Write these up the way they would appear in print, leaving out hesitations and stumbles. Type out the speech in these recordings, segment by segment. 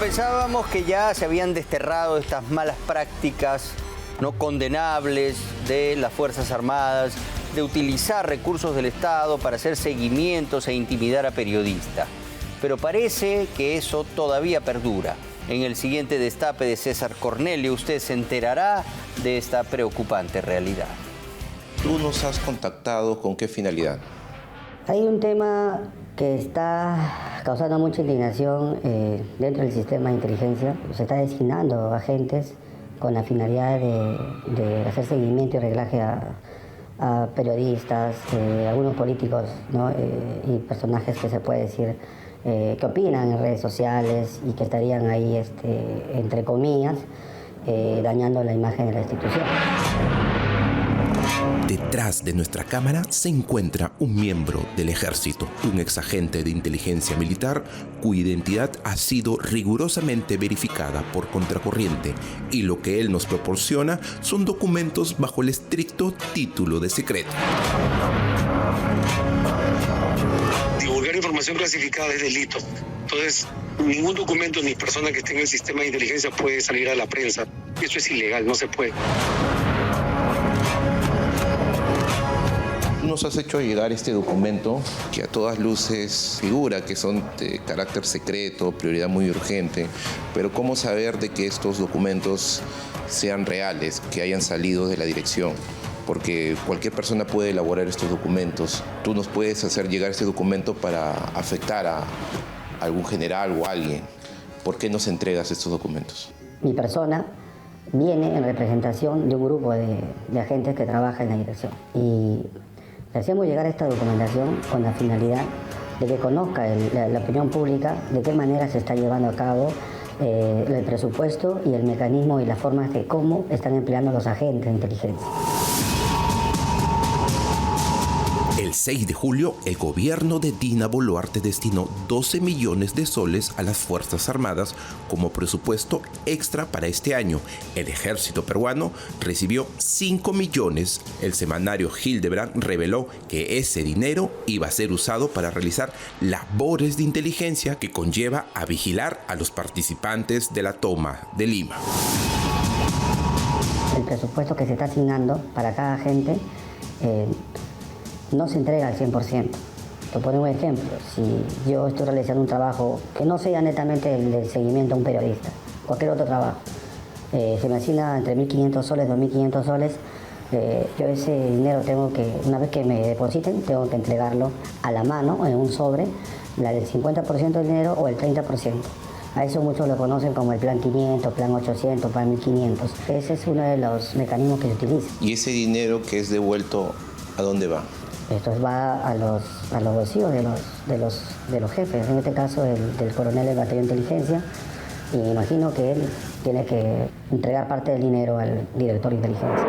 pensábamos que ya se habían desterrado estas malas prácticas no condenables de las Fuerzas Armadas, de utilizar recursos del Estado para hacer seguimientos e intimidar a periodistas. Pero parece que eso todavía perdura. En el siguiente destape de César Cornelio, usted se enterará de esta preocupante realidad. ¿Tú nos has contactado con qué finalidad? Hay un tema que está causando mucha indignación dentro del sistema de inteligencia. Se está designando agentes con la finalidad de hacer seguimiento y reglaje a periodistas, algunos políticos, ¿no? Y personajes que se puede decir que opinan en redes sociales y que estarían ahí, entre comillas, dañando la imagen de la institución. Detrás de nuestra cámara se encuentra un miembro del ejército, un exagente de inteligencia militar cuya identidad ha sido rigurosamente verificada por Contracorriente, y lo que él nos proporciona son documentos bajo el estricto título de secreto. Divulgar información clasificada es delito. Entonces, ningún documento ni persona que esté en el sistema de inteligencia puede salir a la prensa. Eso es ilegal, no se puede. Nos has hecho llegar este documento que a todas luces figura que son de carácter secreto, prioridad muy urgente, pero ¿cómo saber de que estos documentos sean reales, que hayan salido de la dirección? Porque cualquier persona puede elaborar estos documentos. Tú nos puedes hacer llegar este documento para afectar a algún general o a alguien. ¿Por qué nos entregas estos documentos? Mi persona viene en representación de un grupo de agentes que trabaja en la dirección. Y le hacemos llegar esta documentación con la finalidad de que conozca la opinión pública de qué manera se está llevando a cabo el presupuesto y el mecanismo y las formas de cómo están empleando los agentes de inteligencia. El 6 de julio, el gobierno de Dina Boluarte destinó 12 millones de soles a las Fuerzas Armadas como presupuesto extra para este año. El ejército peruano recibió 5 millones. El semanario Hildebrand reveló que ese dinero iba a ser usado para realizar labores de inteligencia que conlleva a vigilar a los participantes de la toma de Lima. El presupuesto que se está asignando para cada agente no se entrega al 100%. Te pongo un ejemplo. Si yo estoy realizando un trabajo que no sea netamente el del seguimiento a un periodista, cualquier otro trabajo, se me asigna entre 1.500 soles, 2.500 soles, yo ese dinero tengo que, una vez que me depositen, tengo que entregarlo a la mano, en un sobre, la del 50% del dinero o el 30%. A eso muchos lo conocen como el plan 500, plan 800, plan 1500. Ese es uno de los mecanismos que se utiliza. ¿Y ese dinero que es devuelto, a dónde va? Esto va a los bolsillos de los jefes, en este caso del coronel del batallón de inteligencia, y me imagino que él tiene que entregar parte del dinero al director de inteligencia.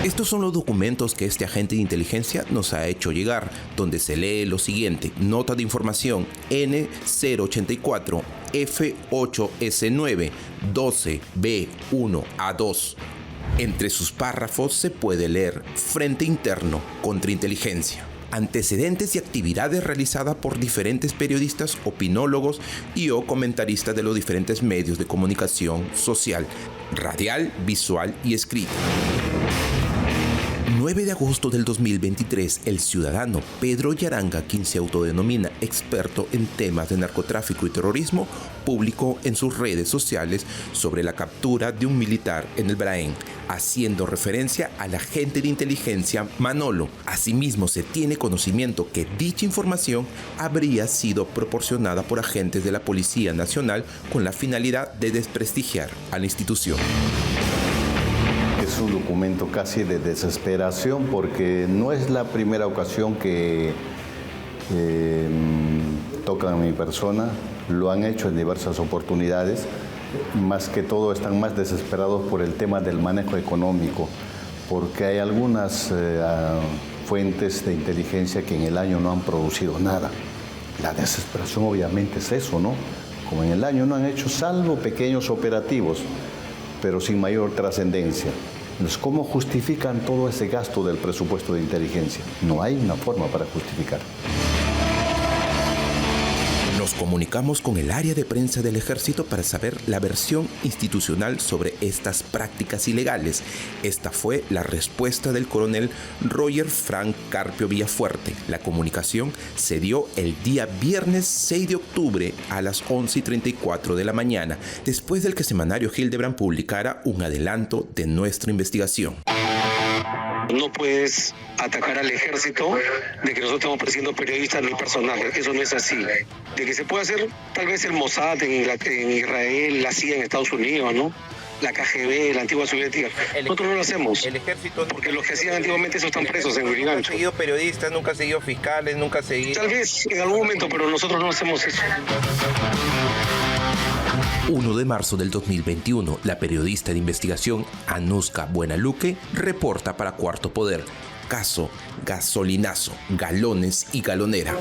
Estos son los documentos que este agente de inteligencia nos ha hecho llegar, donde se lee lo siguiente: nota de información N084 F8S9 12B1A2. Entre sus párrafos se puede leer: Frente Interno, Contrainteligencia. Antecedentes y actividades realizadas por diferentes periodistas, opinólogos y o comentaristas de los diferentes medios de comunicación social, radial, visual y escrita. 9 de agosto del 2023, el ciudadano Pedro Yaranga, quien se autodenomina experto en temas de narcotráfico y terrorismo, publicó en sus redes sociales sobre la captura de un militar en el Braén, haciendo referencia al agente de inteligencia Manolo. Asimismo, se tiene conocimiento que dicha información habría sido proporcionada por agentes de la Policía Nacional con la finalidad de desprestigiar a la institución. Es un documento casi de desesperación porque no es la primera ocasión que tocan a mi persona, lo han hecho en diversas oportunidades, más que todo están más desesperados por el tema del manejo económico, porque hay algunas fuentes de inteligencia que en el año no han producido nada. La desesperación obviamente es eso, ¿no? Como en el año no han hecho salvo pequeños operativos, pero sin mayor trascendencia. Entonces, ¿cómo justifican todo ese gasto del presupuesto de inteligencia? No hay una forma para justificar. Nos comunicamos con el área de prensa del Ejército para saber la versión institucional sobre estas prácticas ilegales. Esta fue la respuesta del coronel Roger Frank Carpio Villafuerte. La comunicación se dio el día viernes 6 de octubre a las 11:34 de la mañana, después del que Semanario Hildebrand publicara un adelanto de nuestra investigación. No puedes atacar al ejército de que nosotros estamos persiguiendo periodistas ni personales. Eso no es así. De que se puede hacer tal vez el Mossad en Israel, la CIA en Estados Unidos, ¿no? La KGB, la antigua soviética. Nosotros no lo hacemos. El ejército, porque los que hacían antiguamente eso están presos en Urigancho. Nunca ha seguido periodistas, nunca ha seguido fiscales, nunca ha seguido... Tal vez en algún momento, pero nosotros no hacemos eso. 1 de marzo del 2021, la periodista de investigación Anuska Buenaluque reporta para Cuarto Poder. Caso Gasolinazo, Galones y Galonera.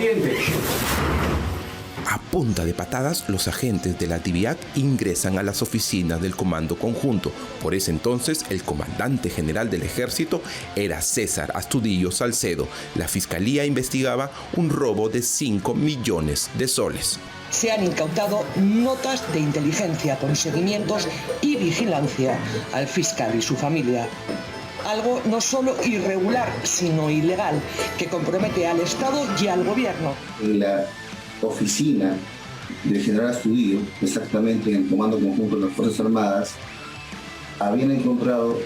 A punta de patadas, los agentes de la DIVIAC ingresan a las oficinas del Comando Conjunto. Por ese entonces, el comandante general del Ejército era César Astudillo Salcedo. La Fiscalía investigaba un robo de 5 millones de soles. Se han incautado notas de inteligencia con seguimientos y vigilancia al fiscal y su familia. Algo no solo irregular, sino ilegal, que compromete al Estado y al Gobierno. La oficina del general Astudillo, exactamente en el Comando Conjunto de las Fuerzas Armadas, habían encontrado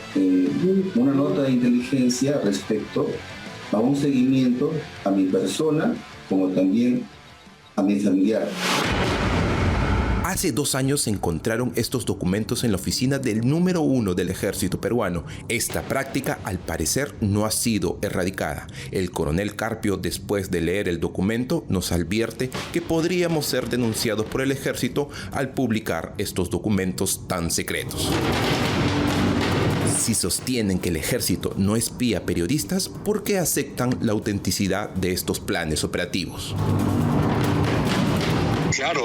una nota de inteligencia respecto a un seguimiento a mi persona, como también a mi familiar. Hace 2 años se encontraron estos documentos en la oficina del número 1 del Ejército peruano. Esta práctica, al parecer, no ha sido erradicada. El coronel Carpio, después de leer el documento, nos advierte que podríamos ser denunciados por el Ejército al publicar estos documentos tan secretos. Si sostienen que el Ejército no espía periodistas, ¿por qué aceptan la autenticidad de estos planes operativos? Claro,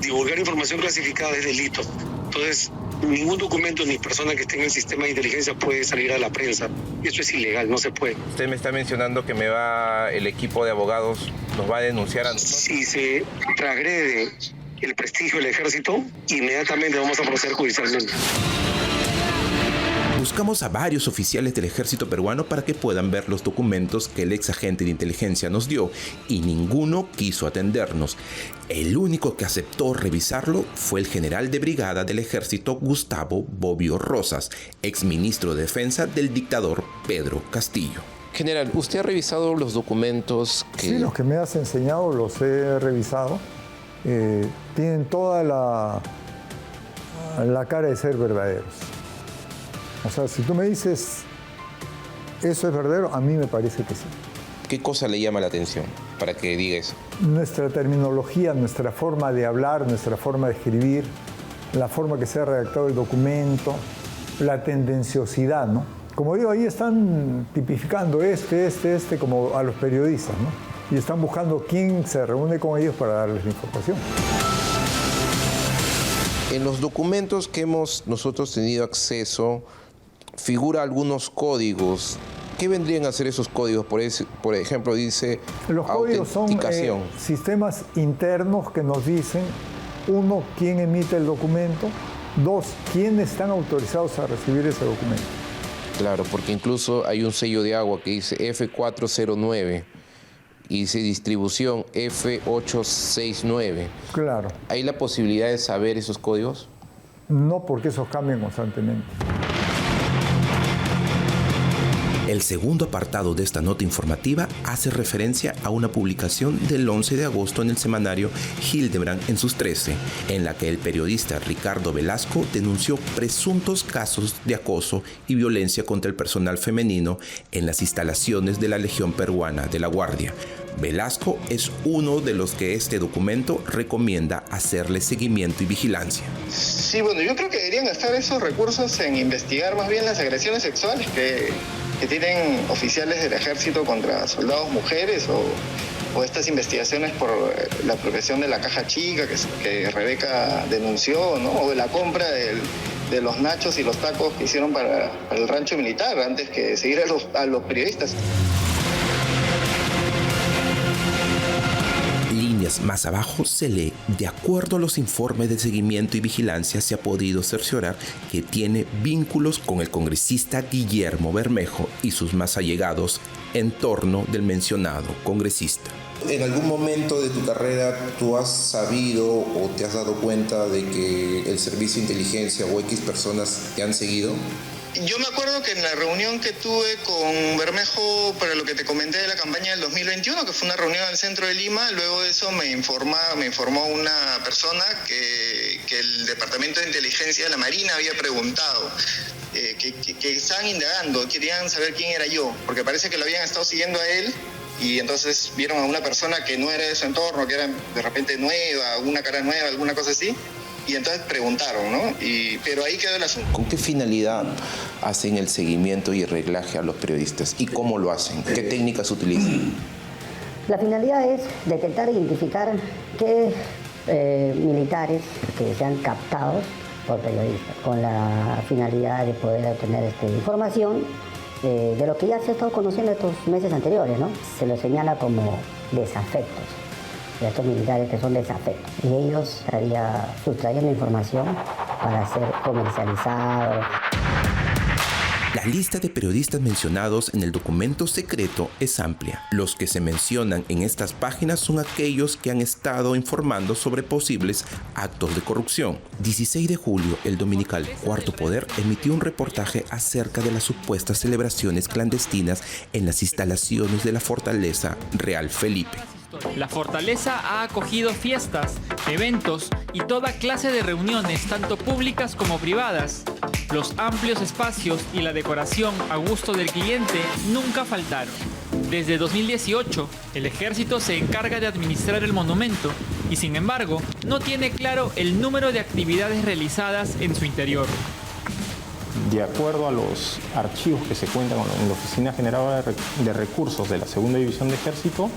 divulgar información clasificada es delito. Entonces, ningún documento ni persona que esté en el sistema de inteligencia puede salir a la prensa. Eso es ilegal, no se puede. Usted me está mencionando que el equipo de abogados nos va a denunciar a nosotros. Si se transgrede el prestigio del Ejército, inmediatamente vamos a proceder judicialmente. Buscamos a varios oficiales del Ejército peruano para que puedan ver los documentos que el ex agente de inteligencia nos dio y ninguno quiso atendernos. El único que aceptó revisarlo fue el general de brigada del Ejército Gustavo Bobbio Rosas, ex ministro de Defensa del dictador Pedro Castillo. General, ¿usted ha revisado los documentos que...? Sí, los que me has enseñado los he revisado. Tienen toda la cara de ser verdaderos. O sea, si tú me dices, ¿eso es verdadero? A mí me parece que sí. ¿Qué cosa le llama la atención para que diga eso? Nuestra terminología, nuestra forma de hablar, nuestra forma de escribir, la forma que se ha redactado el documento, la tendenciosidad, ¿no? Como digo, ahí están tipificando como a los periodistas, ¿no? Y están buscando quién se reúne con ellos para darles la información. En los documentos que hemos nosotros tenido acceso, figura algunos códigos. ¿Qué vendrían a ser esos códigos? Por ejemplo, dice los códigos son sistemas internos que nos dicen, 1, quién emite el documento, 2, quiénes están autorizados a recibir ese documento. Claro, porque incluso hay un sello de agua que dice F409 y dice distribución F869. Claro. ¿Hay la posibilidad de saber esos códigos? No, porque esos cambian constantemente. El segundo apartado de esta nota informativa hace referencia a una publicación del 11 de agosto en el semanario Hildebrand en sus 13, en la que el periodista Ricardo Velasco denunció presuntos casos de acoso y violencia contra el personal femenino en las instalaciones de la Legión Peruana de la Guardia. Velasco es uno de los que este documento recomienda hacerle seguimiento y vigilancia. Sí, bueno, yo creo que deberían gastar esos recursos en investigar más bien las agresiones sexuales que tienen oficiales del ejército contra soldados mujeres o estas investigaciones por la apropiación de la caja chica que Rebeca denunció, ¿no? O de la compra de los nachos y los tacos que hicieron para el rancho militar antes que seguir a los periodistas. comillas. Más abajo se lee: de acuerdo a los informes de seguimiento y vigilancia, se ha podido cerciorar que tiene vínculos con el congresista Guillermo Bermejo y sus más allegados en torno del mencionado congresista. ¿En algún momento de tu carrera tú has sabido o te has dado cuenta de que el servicio de inteligencia o X personas te han seguido? Yo me acuerdo que en la reunión que tuve con Bermejo para lo que te comenté de la campaña del 2021, que fue una reunión en el centro de Lima, luego de eso me informó una persona que el Departamento de Inteligencia de la Marina había preguntado, que estaban indagando, querían saber quién era yo, porque parece que lo habían estado siguiendo a él y entonces vieron a una persona que no era de su entorno, que era de repente nueva, una cara nueva, alguna cosa así. Y entonces preguntaron, ¿no? Pero ahí quedó el asunto. ¿Con qué finalidad hacen el seguimiento y el reglaje a los periodistas? ¿Y cómo lo hacen? ¿Qué técnicas utilizan? La finalidad es detectar e identificar qué militares que sean captados por periodistas, con la finalidad de poder obtener información de lo que ya se ha estado conociendo estos meses anteriores, ¿no? Se lo señala como desafectos. De estos militares que son desafectos, y ellos estarían sustrayendo información para ser comercializado. La lista de periodistas mencionados en el documento secreto es amplia. Los que se mencionan en estas páginas son aquellos que han estado informando sobre posibles actos de corrupción. 16 de julio, el dominical Cuarto Poder emitió un reportaje acerca de las supuestas celebraciones clandestinas en las instalaciones de la Fortaleza Real Felipe. La fortaleza ha acogido fiestas, eventos y toda clase de reuniones, tanto públicas como privadas. Los amplios espacios y la decoración a gusto del cliente nunca faltaron. Desde 2018, el ejército se encarga de administrar el monumento y, sin embargo, no tiene claro el número de actividades realizadas en su interior. De acuerdo a los archivos que se cuentan en la Oficina General de Recursos de la Segunda División de Ejército,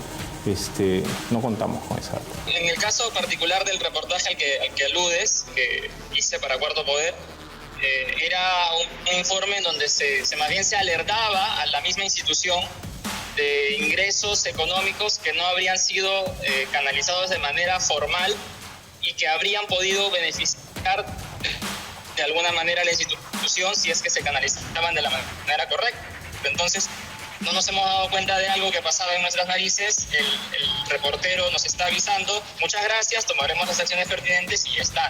no contamos con esa data. En el caso particular del reportaje al que aludes, que hice para Cuarto Poder, era un informe en donde más bien se alertaba a la misma institución de ingresos económicos que no habrían sido canalizados de manera formal y que habrían podido beneficiar de alguna manera a la institución si es que se canalizaban de la manera correcta. Entonces, no nos hemos dado cuenta de algo que pasaba en nuestras narices, el reportero nos está avisando, muchas gracias, tomaremos las acciones pertinentes y ya está.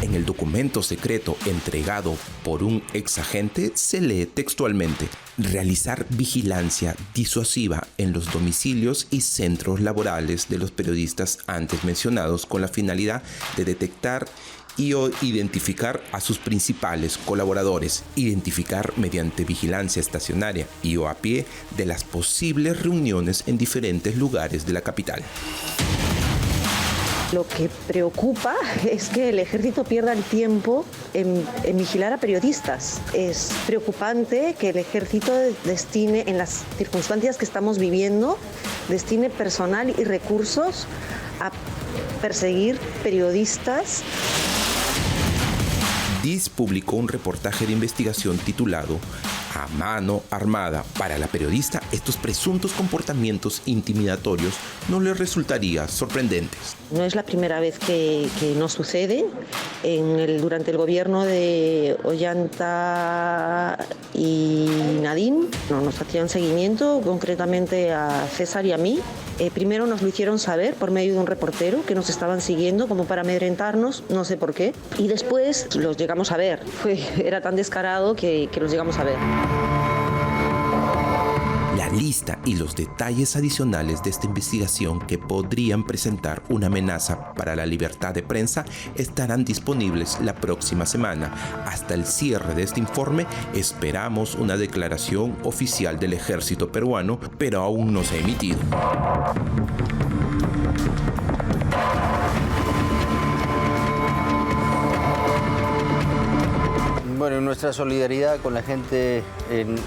En el documento secreto entregado por un exagente se lee textualmente: realizar vigilancia disuasiva en los domicilios y centros laborales de los periodistas antes mencionados con la finalidad de detectar y o identificar a sus principales colaboradores, identificar mediante vigilancia estacionaria y o a pie de las posibles reuniones en diferentes lugares de la capital. Lo que preocupa es que el ejército pierda el tiempo en vigilar a periodistas. Es preocupante que el ejército destine, en las circunstancias que estamos viviendo, destine personal y recursos a perseguir periodistas. DIS publicó un reportaje de investigación titulado "A mano armada". Para la periodista, estos presuntos comportamientos intimidatorios no le resultarían sorprendentes. No es la primera vez que nos sucede. Durante el gobierno de Ollanta y Nadine nos hacían seguimiento, concretamente a César y a mí. Primero nos lo hicieron saber por medio de un reportero que nos estaban siguiendo como para amedrentarnos, no sé por qué. Y después los llegamos a ver. Era tan descarado que los llegamos a ver. La lista y los detalles adicionales de esta investigación que podrían presentar una amenaza para la libertad de prensa estarán disponibles la próxima semana. Hasta el cierre de este informe esperamos una declaración oficial del ejército peruano, pero aún no se ha emitido. Bueno, nuestra solidaridad con la gente en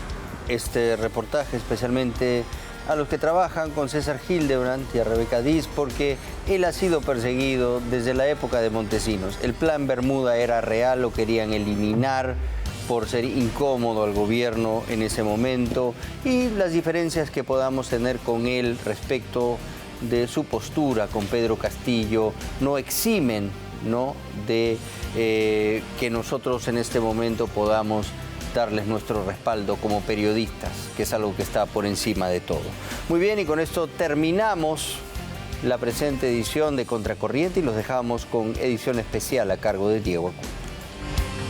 este reportaje, especialmente a los que trabajan con César Hildebrand y a Rebeca Diz, porque él ha sido perseguido desde la época de Montesinos. El Plan Bermuda era real, lo querían eliminar por ser incómodo al gobierno en ese momento, y las diferencias que podamos tener con él respecto de su postura con Pedro Castillo no eximen, ¿no?, de que nosotros en este momento podamos darles nuestro respaldo como periodistas, que es algo que está por encima de todo. Muy bien, y con esto terminamos la presente edición de Contracorriente y los dejamos con edición especial a cargo de Diego Acuña.